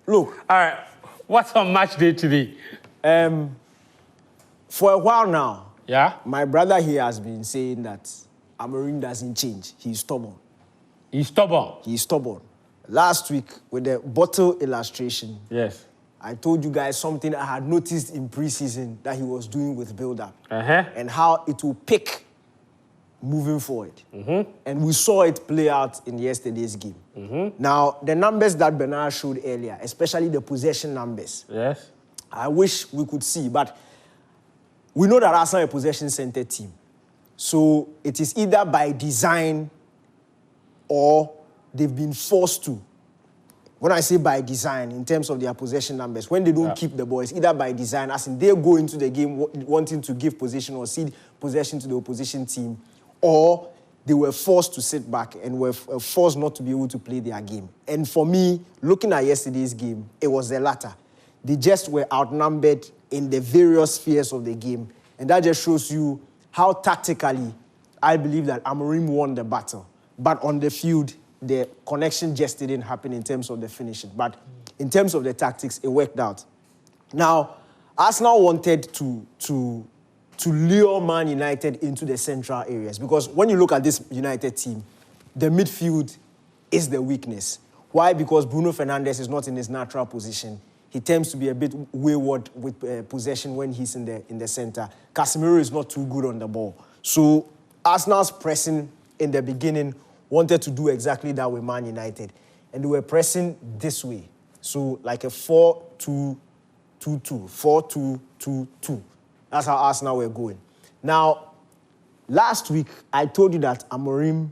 Look. All right. What's on match day today? For a while now, yeah, my brother here has been saying that Amorim doesn't change. He's stubborn. He's stubborn? He's stubborn. Last week, with the bottle illustration, yes, I told you guys something I had noticed in preseason that he was doing with build-up and how it will pick moving forward. And we saw it play out in yesterday's game. Now, the numbers that Bernard showed earlier, especially the possession numbers, yes, I wish we could see, but we know that Arsenal is a possession-centered team. So it is either by design or they've been forced to. When I say by design, in terms of their possession numbers, when they don't keep the ball, it's either by design, as in they go into the game wanting to give possession or cede possession to the opposition team, or they were forced to sit back and were forced not to be able to play their game. And for me, looking at yesterday's game, it was the latter. They just were outnumbered in the various spheres of the game. And that just shows you how tactically I believe that Amorim won the battle. But on the field, the connection just didn't happen in terms of the finishing. But in terms of the tactics, it worked out. Now, Arsenal wanted to lure Man United into the central areas. Because when you look at this United team, the midfield is the weakness. Why? Because Bruno Fernandes is not in his natural position. He tends to be a bit wayward with possession when he's in the center. Casemiro is not too good on the ball. So Arsenal's pressing in the beginning wanted to do exactly that with Man United. And they were pressing this way. So like a 4-2-2-2. 4-2-2-2. That's how Arsenal were going. Now, last week, I told you that Amorim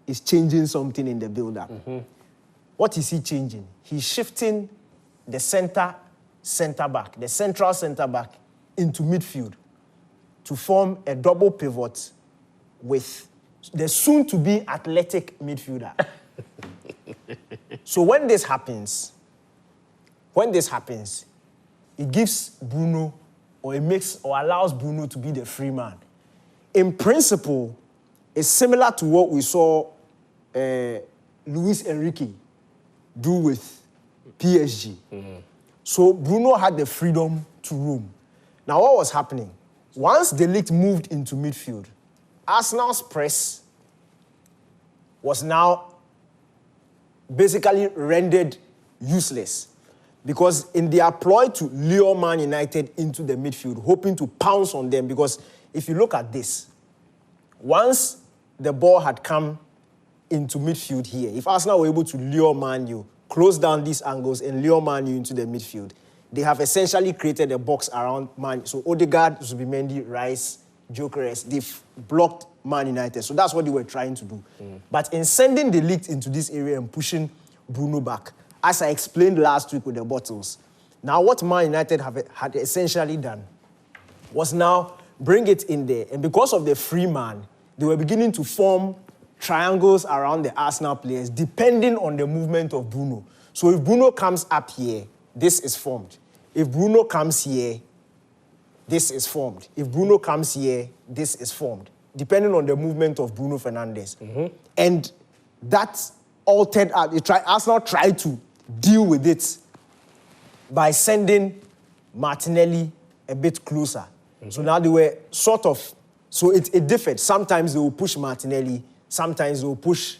is changing something in the build-up. What is he changing? He's shifting the central centre-back into midfield to form a double pivot with the soon-to-be athletic midfielder. So when this happens, it gives Bruno, or it makes or allows Bruno to be the free man. In principle, it's similar to what we saw Luis Enrique do with PSG. So Bruno had the freedom to roam. Now, what was happening? Once the league moved into midfield, Arsenal's press was now basically rendered useless because in their ploy to lure Man United into the midfield, hoping to pounce on them, because if you look at this, once the ball had come into midfield here, if Arsenal were able to lure Man U, close down these angles and lure Man U into the midfield, they have essentially created a box around Man. So Odegaard, Zubimendi, Rice, Gyökeres, they've blocked Man United. So that's what they were trying to do. But in sending the league into this area and pushing Bruno back, as I explained last week with the bottles, now what Man United had essentially done was now bring it in there. And because of the free man, they were beginning to form triangles around the Arsenal players depending on the movement of Bruno. So if Bruno comes up here, this is formed. If Bruno comes here, this is formed. If Bruno comes here, this is formed, depending on the movement of Bruno Fernandes. And that altered, Arsenal tried to deal with it by sending Martinelli a bit closer. So now they were sort of, so it differed. Sometimes they will push Martinelli, sometimes they will push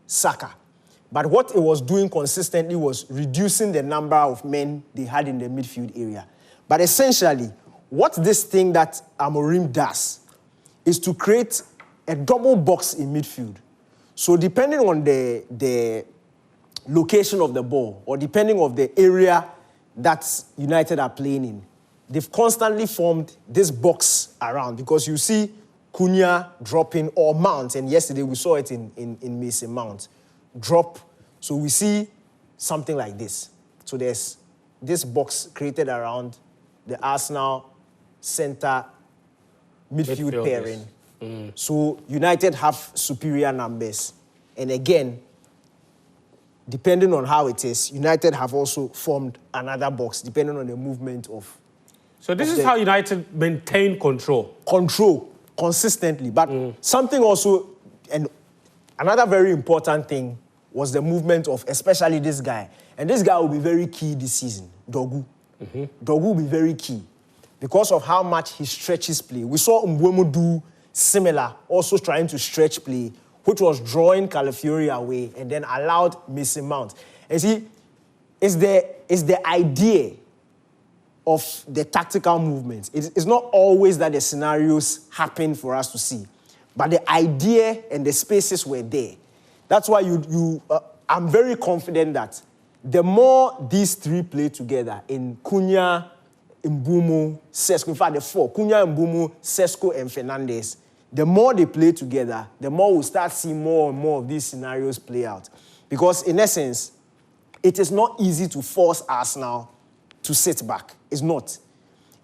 Saka. But what it was doing consistently was reducing the number of men they had in the midfield area. But essentially, what this thing that Amorim does is to create a double box in midfield. So depending on the location of the ball or depending on the area that United are playing in, they've constantly formed this box around because you see Cunha dropping or Mount, and yesterday we saw it in Mason Mount, drop. So we see something like this. So there's this box created around the Arsenal center midfield pairing. So United have superior numbers. And again, depending on how it is, United have also formed another box depending on the movement of. So this is how United maintain control. Control consistently. But something also, and another very important thing was the movement of especially this guy. And this guy will be very key this season, Dogu. Dogu will be very key because of how much he stretches play. We saw Mbeumo do similar, also trying to stretch play, which was drawing Calafiori away and then allowed Mason Mount. And see, it's the idea of the tactical movements. It's not always that the scenarios happen for us to see, but the idea and the spaces were there. That's why I'm very confident that the more these three play together in Cunha, Mbeumo, Sesko, in fact the four, Cunha, Mbeumo, Sesko, and Fernandes, the more they play together, the more we'll start seeing more and more of these scenarios play out. Because in essence, it is not easy to force Arsenal to sit back. It's not.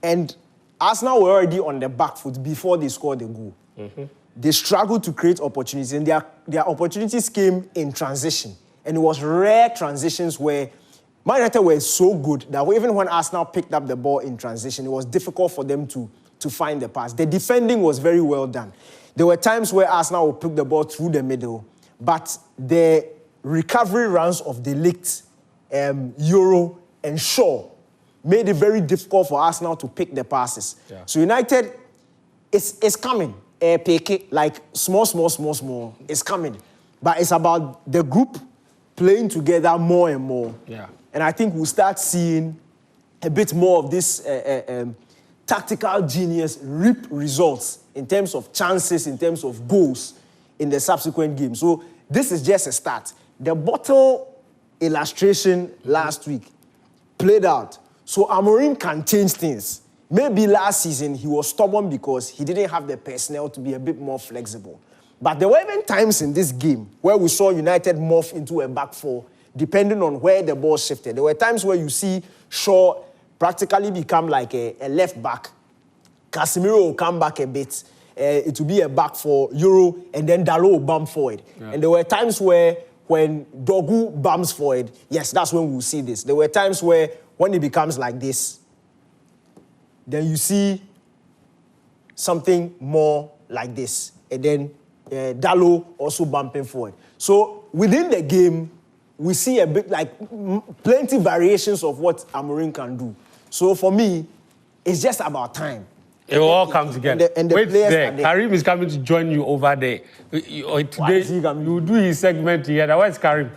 And Arsenal were already on the back foot before they scored the goal. They struggled to create opportunities, and their opportunities came in transition. And it was rare transitions where Man United were so good that even when Arsenal picked up the ball in transition, it was difficult for them to find the pass. The defending was very well done. There were times where Arsenal would pick the ball through the middle, but the recovery runs of De Ligt, Euro, and Shaw made it very difficult for Arsenal to pick the passes. Yeah. So United, it's coming. Like small, it's coming. But it's about the group playing together more and more. Yeah. And I think we'll start seeing a bit more of this tactical genius reap results in terms of chances, in terms of goals in the subsequent games. So this is just a start. The bottle illustration last week played out. So Amorim can change things. Maybe last season he was stubborn because he didn't have the personnel to be a bit more flexible. But there were even times in this game where we saw United morph into a back four, depending on where the ball shifted. There were times where you see Shaw practically become like a left back. Casemiro will come back a bit. It will be a back four, Euro, and then Dalot will bump forward. Yeah. And there were times where when Dogu bumps forward, yes, that's when we'll see this. There were times where when it becomes like this, then you see something more like this. And then Dalot also bumping forward. So within the game, we see a bit like plenty variations of what Amorim can do. So for me, it's just about time. It will all come together. And the Wait players there. are there. Karim is coming to join you over there. Today, you do his segment here. Where's Karim?